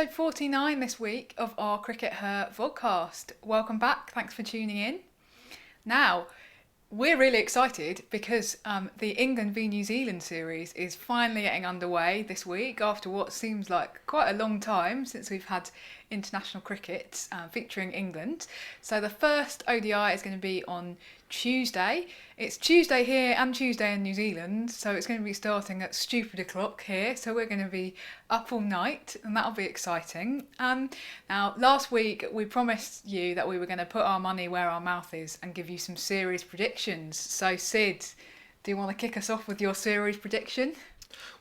episode 49 this week of our CRICKETher Vodcast. Welcome back, thanks for tuning in. Now, we're really excited because the England v New Zealand series is finally getting underway this week after what seems like quite a long time since we've had international cricket featuring England. So the first ODI is going to be on Tuesday. It's Tuesday here and Tuesday in New Zealand, so it's going to be starting at stupid o'clock here, so we're going to be up all night and that'll be exciting. Now, last week we promised you that we were going to put our money where our mouth is and give you some series predictions. So Sid, do you want to kick us off with your series prediction?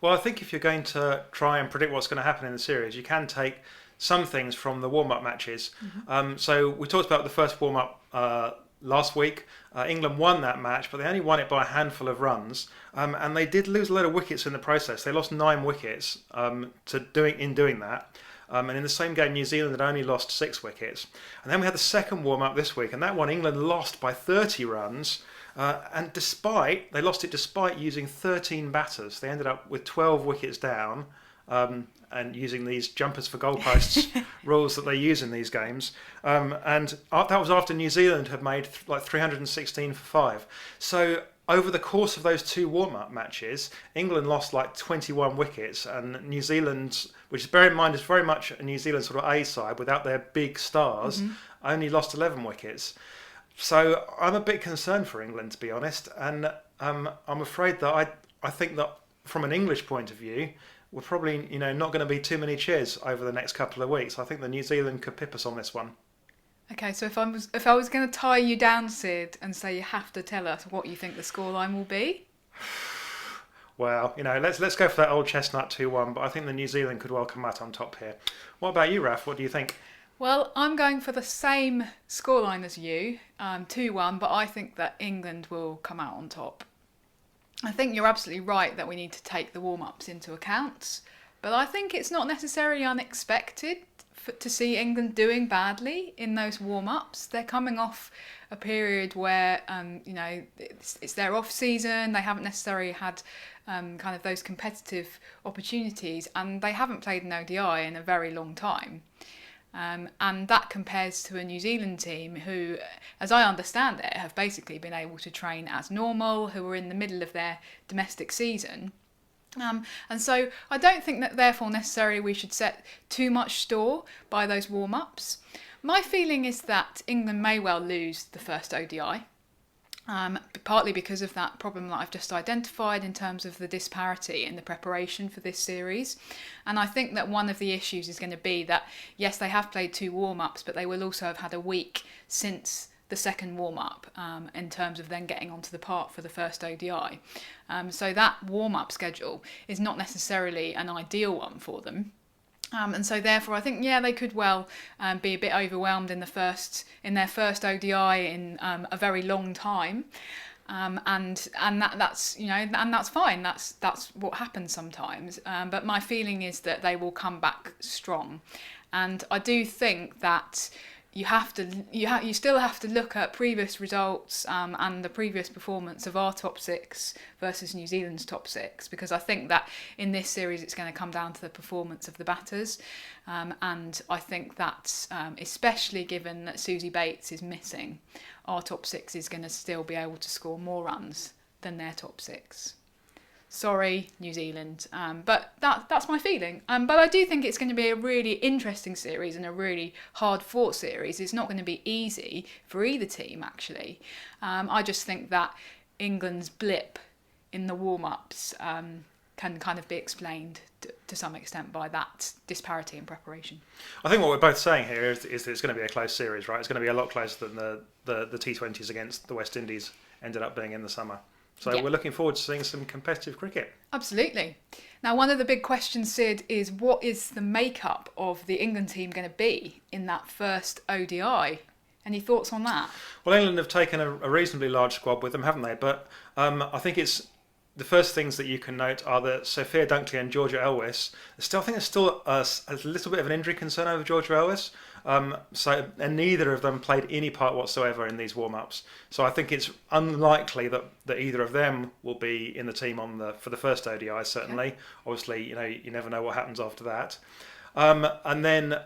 Well, I think if you're going to try and predict what's going to happen in the series, you can take some things from the warm-up matches. So we talked about the first warm-up last week. England won that match, but they only won it by a handful of runs, and they did lose a lot of wickets in the process. They lost 9 wickets in doing that. And in the same game, New Zealand had only lost 6 wickets. And then we had the second warm-up this week, and that one England lost by 30 runs. And they lost it despite using 13 batters. They ended up with 12 wickets down. And using these jumpers for goalposts rules that they use in these games. And that was after New Zealand had made like 316 for 5. So over the course of those 2 warm-up matches, England lost like 21 wickets, and New Zealand, which bear in mind is very much a New Zealand sort of A side without their big stars, only lost 11 wickets. So I'm a bit concerned for England, to be honest, and I'm afraid that I think that from an English point of view, we're probably not going to be too many cheers over the next couple of weeks. I think that New Zealand could pip us on this one. Okay, so if I was going to tie you down, Sid, and say you have to tell us what you think the scoreline will be. Well, let's go for that old chestnut 2-1, but I think the New Zealand could well come out on top here. What about you, Raf? What do you think? Well, I'm going for the same scoreline as you, 2-1, but I think that England will come out on top. I think you're absolutely right that we need to take the warm-ups into account, but I think it's not necessarily unexpected to see England doing badly in those warm-ups. They're coming off a period where, it's their off-season, they haven't necessarily had kind of those competitive opportunities, and they haven't played an ODI in a very long time. And that compares to a New Zealand team who, as I understand it, have basically been able to train as normal, who are in the middle of their domestic season. And so I don't think that therefore necessarily we should set too much store by those warm-ups. My feeling is that England may well lose the first ODI. Partly because of that problem that I've just identified in terms of the disparity in the preparation for this series. And I think that one of the issues is going to be that, yes, they have played 2 warm-ups, but they will also have had a week since the second warm-up in terms of then getting onto the park for the first ODI. So that warm-up schedule is not necessarily an ideal one for them. And so therefore I think, they could well be a bit overwhelmed in their first ODI in a very long time. And that's fine. That's what happens sometimes. But my feeling is that they will come back strong. And I do think that you still have to look at previous results and the previous performance of our top 6 versus New Zealand's top 6, because I think that in this series it's going to come down to the performance of the batters, and I think that especially given that Susie Bates is missing, our top 6 is going to still be able to score more runs than their top 6. Sorry, New Zealand, but that's my feeling. But I do think it's going to be a really interesting series and a really hard-fought series. It's not going to be easy for either team, actually. I just think that England's blip in the warm-ups can kind of be explained to some extent by that disparity in preparation. I think what we're both saying here is that it's going to be a close series, right? It's going to be a lot closer than the T20s against the West Indies ended up being in the summer. So We're looking forward to seeing some competitive cricket. Absolutely. Now, one of the big questions, Sid, is what is the makeup of the England team going to be in that first ODI? Any thoughts on that? Well, England have taken a reasonably large squad with them, haven't they? But I think it's the first things that you can note are that Sophia Dunkley and Georgia Elwys. I think there's still a little bit of an injury concern over Georgia Elwys. And neither of them played any part whatsoever in these warm-ups. So I think it's unlikely that either of them will be in the team for the first ODI, certainly. Okay. Obviously, you never know what happens after that. And then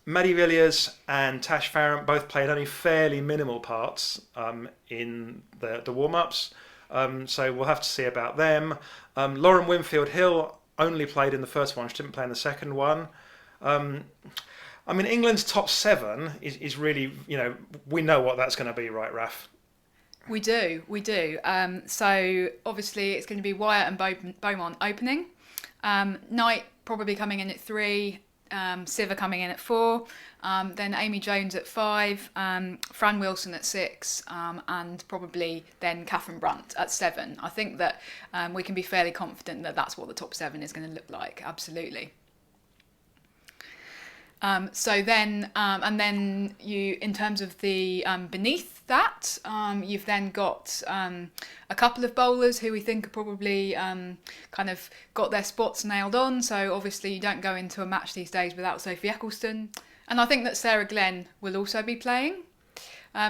Maddie Villiers and Tash Farrant both played only fairly minimal parts in the warm-ups. So we'll have to see about them. Lauren Winfield-Hill only played in the first one. She didn't play in the second one. I mean, England's top 7 is really, we know what that's going to be, right, Raf? We do. So obviously it's going to be Wyatt and Beaumont opening. Knight probably coming in at 3. Siver coming in at 4, then Amy Jones at 5, Fran Wilson at 6, and probably then Catherine Brunt at 7. I think that we can be fairly confident that that's what the top 7 is going to look like, absolutely. So then, and then you, in terms of the beneath that, you've then got a couple of bowlers who we think are probably kind of got their spots nailed on. So obviously you don't go into a match these days without Sophie Eccleston. And I think that Sarah Glenn will also be playing.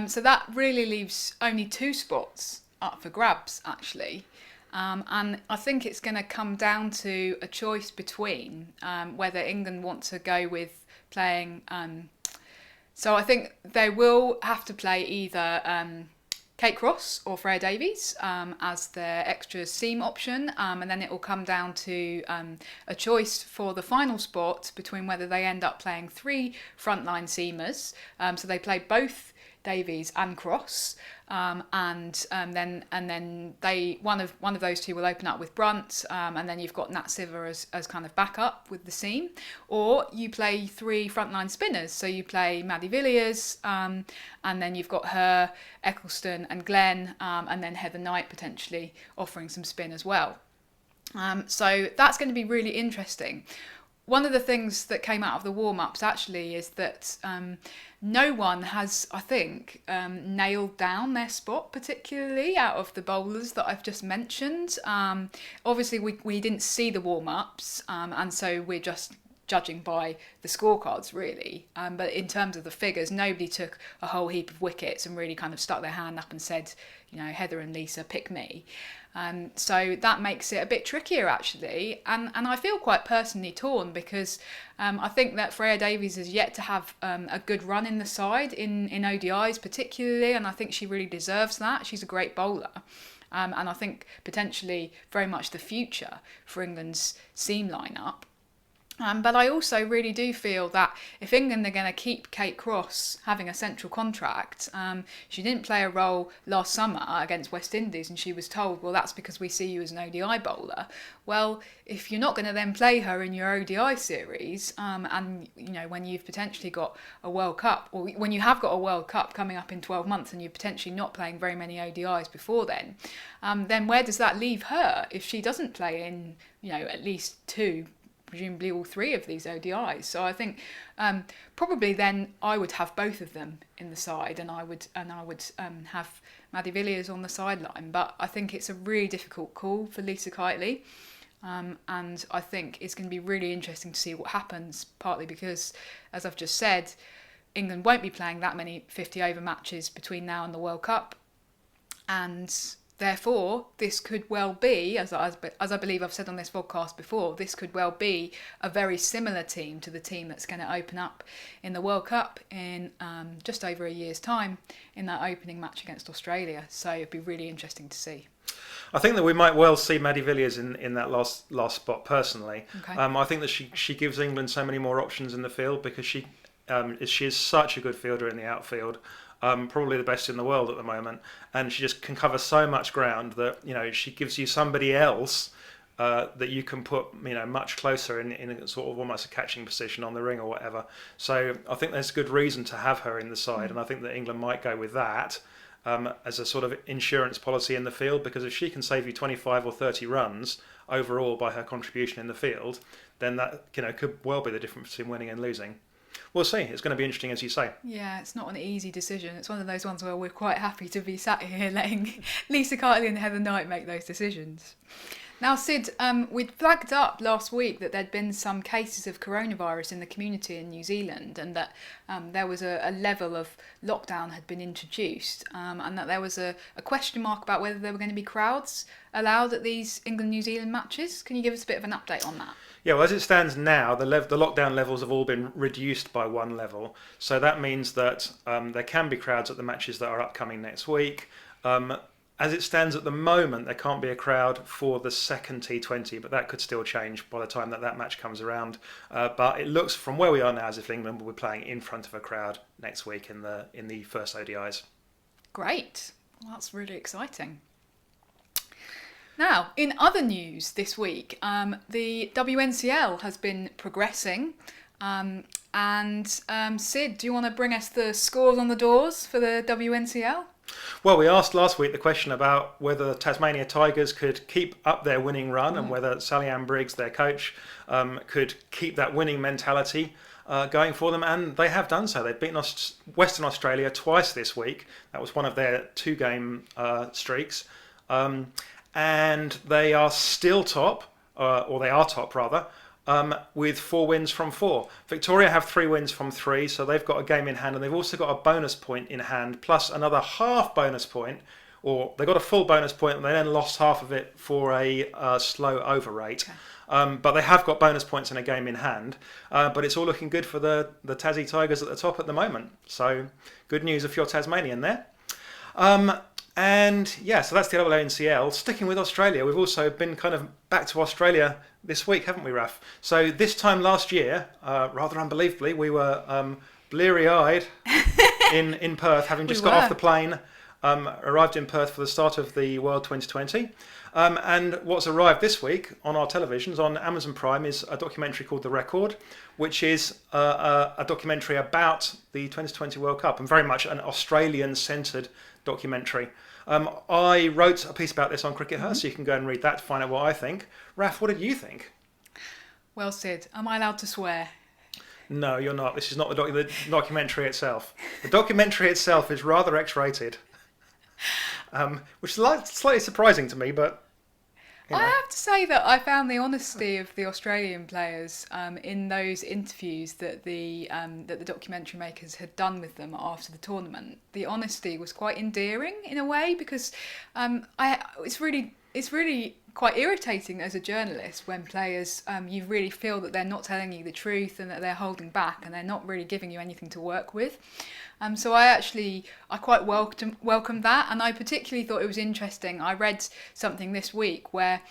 So that really leaves only 2 spots up for grabs, actually. And I think it's going to come down to a choice between whether England want to go with playing. So I think they will have to play either Kate Cross or Freya Davies as their extra seam option, and then it will come down to a choice for the final spot between whether they end up playing 3 frontline seamers. So they play both Davies and Cross, and then they one of those 2 will open up with Brunt, and then you've got Nat Siver as kind of backup with the seam, or you play 3 frontline spinners. So you play Maddie Villiers, and then you've got her, Eccleston and Glenn, and then Heather Knight potentially offering some spin as well. So that's going to be really interesting. One of the things that came out of the warm-ups actually is that no one has, I think, nailed down their spot particularly out of the bowlers that I've just mentioned. Obviously, we didn't see the warm-ups, and so we're just judging by the scorecards really. But in terms of the figures, nobody took a whole heap of wickets and really kind of stuck their hand up and said, Heather and Lisa, pick me. So that makes it a bit trickier actually, and I feel quite personally torn because I think that Freya Davies has yet to have a good run in the side in ODIs particularly, and I think she really deserves that. She's a great bowler, and I think potentially very much the future for England's seam lineup. But I also really do feel that if England are going to keep Kate Cross having a central contract, she didn't play a role last summer against West Indies and she was told, well, that's because we see you as an ODI bowler. Well, if you're not going to then play her in your ODI series, and when you've potentially got a World Cup, or when you have got a World Cup coming up in 12 months and you're potentially not playing very many ODIs before then where does that leave her if she doesn't play in, at least 2, presumably all 3 of these ODIs? So I think probably then I would have both of them in the side, and I would have Maddie Villiers on the sideline. But I think it's a really difficult call for Lisa Kiteley, and I think it's going to be really interesting to see what happens. Partly because, as I've just said, England won't be playing that many 50-over matches between now and the World Cup, and therefore, this could well be, as I believe I've said on this podcast before, this could well be a very similar team to the team that's going to open up in the World Cup in just over a year's time in that opening match against Australia. So it'd be really interesting to see. I think that we might well see Maddie Villiers in that last spot personally. Okay. I think that she gives England so many more options in the field because she is such a good fielder in the outfield. Probably the best in the world at the moment, and she just can cover so much ground that she gives you somebody else that you can put much closer in a sort of almost a catching position on the ring or whatever. So I think there's good reason to have her in the side, and I think that England might go with that as a sort of insurance policy in the field, because if she can save you 25 or 30 runs overall by her contribution in the field, then that could well be the difference between winning and losing. We'll see. It's going to be interesting, as you say. Yeah, it's not an easy decision. It's one of those ones where we're quite happy to be sat here letting Lisa Kiteley and Heather Knight make those decisions. Now, Sid, we'd flagged up last week that there'd been some cases of coronavirus in the community in New Zealand, and that there was a level of lockdown had been introduced, and that there was a question mark about whether there were going to be crowds allowed at these England-New Zealand matches. Can you give us a bit of an update on that? Yeah, well, as it stands now, the lockdown levels have all been reduced by one level. So that means that there can be crowds at the matches that are upcoming next week. As it stands at the moment, there can't be a crowd for the second T20, but that could still change by the time that match comes around. But it looks, from where we are now, as if England will be playing in front of a crowd next week in the first ODIs. Great. Well, that's really exciting. Now, in other news this week, the WNCL has been progressing. Sid, do you want to bring us the scores on the doors for the WNCL? Well, we asked last week the question about whether the Tasmania Tigers could keep up their winning run and whether Sally-Anne Briggs, their coach, could keep that winning mentality going for them, and they have done so. They've beaten Western Australia twice this week. That was one of their two-game streaks. And they are still top, or they are top rather, with 4 wins from 4. Victoria have 3 wins from 3, so they've got a game in hand, and they've also got a bonus point in hand, plus another half bonus point, or they got a full bonus point, and they then lost half of it for a slow over rate. Okay. But they have got bonus points and a game in hand, but it's all looking good for the Tassie Tigers at the top at the moment. So good news if you're Tasmanian there. And yeah, so that's the WNCL. Sticking with Australia, we've also been kind of back to Australia this week, haven't we, Raf? So this time last year, rather unbelievably, we were bleary-eyed in Perth, having just got off the plane, arrived in Perth for the start of the World 2020. And what's arrived this week on our televisions on Amazon Prime is a documentary called The Record, which is a documentary about the 2020 World Cup, and very much an Australian-centred documentary. I wrote a piece about this on CRICKETher, so you can go and read that to find out what I think. Raf, what did you think? Well, Sid, am I allowed to swear? No, you're not. This is not the documentary itself. The documentary itself is rather X-rated, which is slightly surprising to me, but... You know. I have to say that I found the honesty of the Australian players in those interviews that the documentary makers had done with them after the tournament. The honesty was quite endearing in a way, because it's really quite irritating as a journalist when players you really feel that they're not telling you the truth and that they're holding back and they're not really giving you anything to work with. So I quite welcomed that, and I particularly thought it was interesting. I read something this week where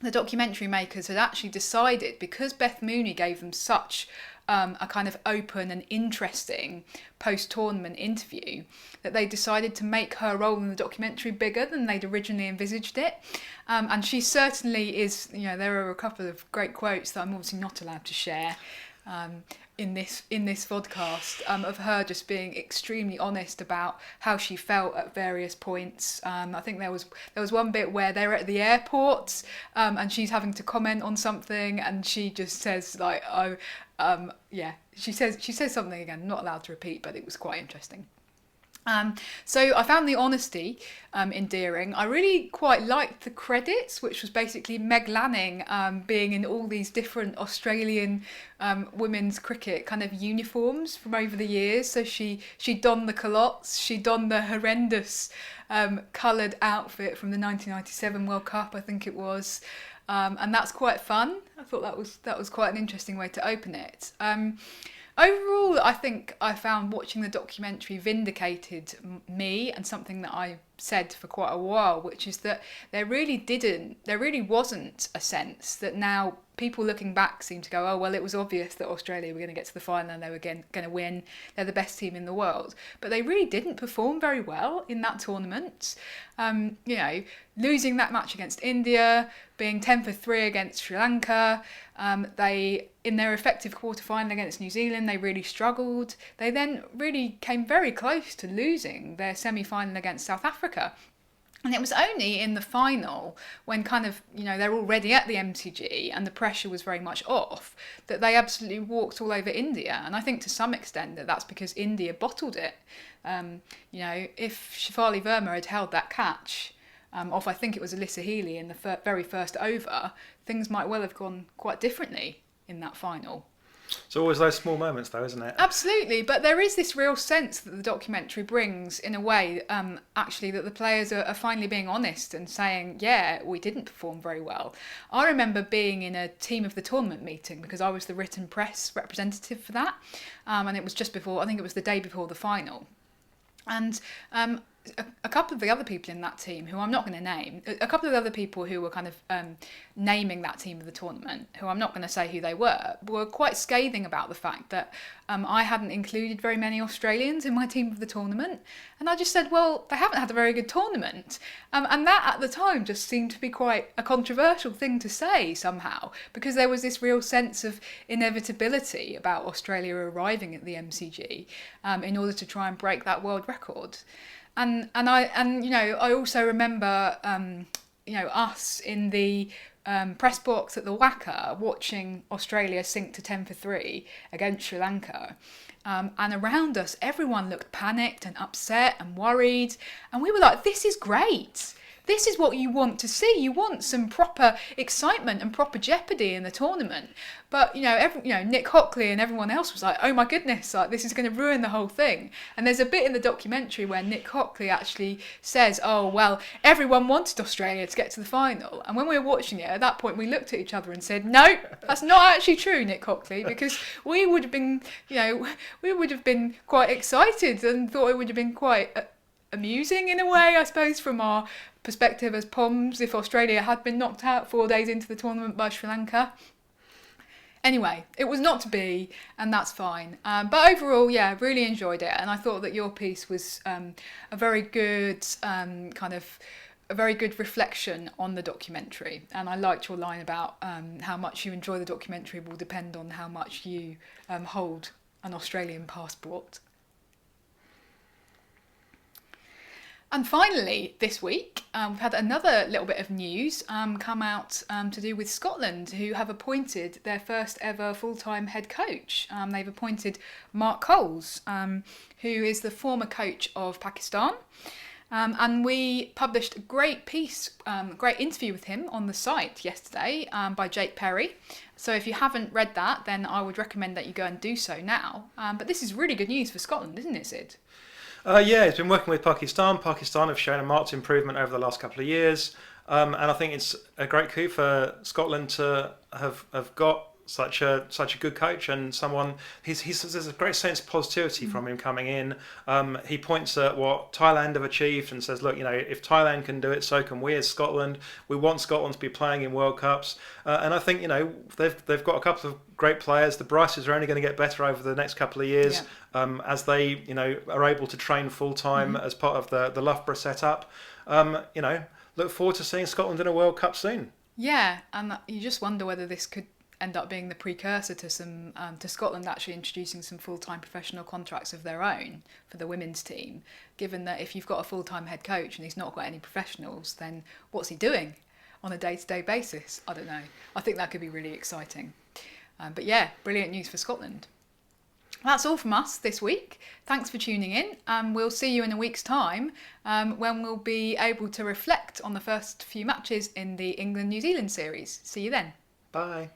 the documentary makers had actually decided, because Beth Mooney gave them such a kind of open and interesting post-tournament interview, that they decided to make her role in the documentary bigger than they'd originally envisaged it. And she certainly is, there are a couple of great quotes that I'm obviously not allowed to share in this vodcast, of her just being extremely honest about how she felt at various points. I think there was one bit where they're at the airport and she's having to comment on something, and she just says she says something again, not allowed to repeat, but it was quite interesting. So I found the honesty endearing. I really quite liked the credits, which was basically Meg Lanning being in all these different Australian women's cricket kind of uniforms from over the years. So she donned the culottes, she donned the horrendous coloured outfit from the 1997 World Cup, I think it was. And that's quite fun. I thought that was quite an interesting way to open it. Overall, I think I found watching the documentary vindicated me and something that I said for quite a while, which is that there really wasn't a sense that now people looking back seem to go, oh, well, it was obvious that Australia were going to get to the final and they were going to win. They're the best team in the world. But they really didn't perform very well in that tournament. Losing that match against India, being 10 for 3 against Sri Lanka. They, in their effective quarter-final against New Zealand, they really struggled. They then really came very close to losing their semi-final against South Africa. And it was only in the final, when kind of, they're already at the MCG and the pressure was very much off, that they absolutely walked all over India. And I think to some extent that's because India bottled it. If Shafali Verma had held that catch, off, I think it was Alyssa Healy in the very first over, things might well have gone quite differently in that final. It's always those small moments, though, isn't it? Absolutely, but there is this real sense that the documentary brings, in a way, actually, that the players are finally being honest and saying, yeah, we didn't perform very well. I remember being in a team of the tournament meeting because I was the written press representative for that, and it was just before, I think it was the day before the final. And a couple of the other people in that team, who I'm not going to name, a couple of the other people who were kind of naming that team of the tournament, who I'm not going to say who they were quite scathing about the fact that I hadn't included very many Australians in my team of the tournament. And I just said, well, they haven't had a very good tournament. And that at the time just seemed to be quite a controversial thing to say somehow, because there was this real sense of inevitability about Australia arriving at the MCG in order to try and break that world record. And I also remember us in the press box at the WACA watching Australia sink to 10-3 against Sri Lanka. And around us, everyone looked panicked and upset and worried. And we were like, this is great. This is what you want to see. You want some proper excitement and proper jeopardy in the tournament. But Nick Hockley and everyone else was like, "Oh my goodness, like this is going to ruin the whole thing." And there's a bit in the documentary where Nick Hockley actually says, "Oh well, everyone wanted Australia to get to the final." And when we were watching it, at that point, we looked at each other and said, "No, that's not actually true, Nick Hockley, because we would have been, quite excited and thought it would have been quite amusing in a way, I suppose, from our perspective as Poms, if Australia had been knocked out 4 days into the tournament by Sri Lanka." Anyway, it was not to be, and that's fine. But overall, yeah, really enjoyed it, and I thought that your piece was a very good a very good reflection on the documentary. And I liked your line about how much you enjoy the documentary will depend on how much you hold an Australian passport. And finally, this week, we've had another little bit of news come out to do with Scotland, who have appointed their first ever full-time head coach. They've appointed Mark Coles, who is the former coach of Pakistan. And we published a great piece, great interview with him on the site yesterday by Jake Perry. So if you haven't read that, then I would recommend that you go and do so now. But this is really good news for Scotland, isn't it, Sid? Yeah, he's been working with Pakistan. Pakistan have shown a marked improvement over the last couple of years. And I think it's a great coup for Scotland to have got such a good coach and someone. There's a great sense of positivity from him coming in. He points at what Thailand have achieved and says, look, if Thailand can do it, so can we as Scotland. We want Scotland to be playing in World Cups. And I think they've got a couple of great players. The Bryces are only going to get better over the next couple of years as they are able to train full time as part of the Loughborough setup. Look forward to seeing Scotland in a World Cup soon. Yeah, and you just wonder whether this could end up being the precursor to to Scotland actually introducing some full-time professional contracts of their own for the women's team, given that if you've got a full-time head coach and he's not got any professionals, then what's he doing on a day-to-day basis? I don't know. I think that could be really exciting. But yeah, brilliant news for Scotland. That's all from us this week. Thanks for tuning in. We'll see you in a week's time when we'll be able to reflect on the first few matches in the England-New Zealand series. See you then. Bye.